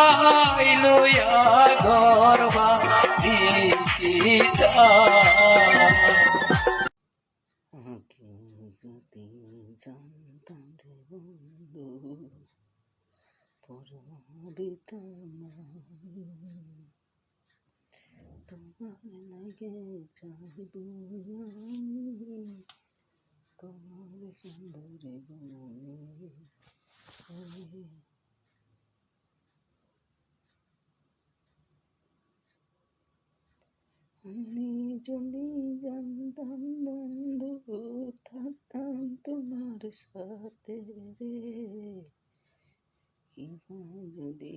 আমায় লইয়া ঘর বাঁধিতে আগে যদি জানতাম রে বন্ধু পড়বিতাম তোমার লাগে চাইব আমি তোমার সুন্দরী বনে আমি যদি জানতাম বন্ধু থাকতাম তোমার সাথে রে, কিবা যদি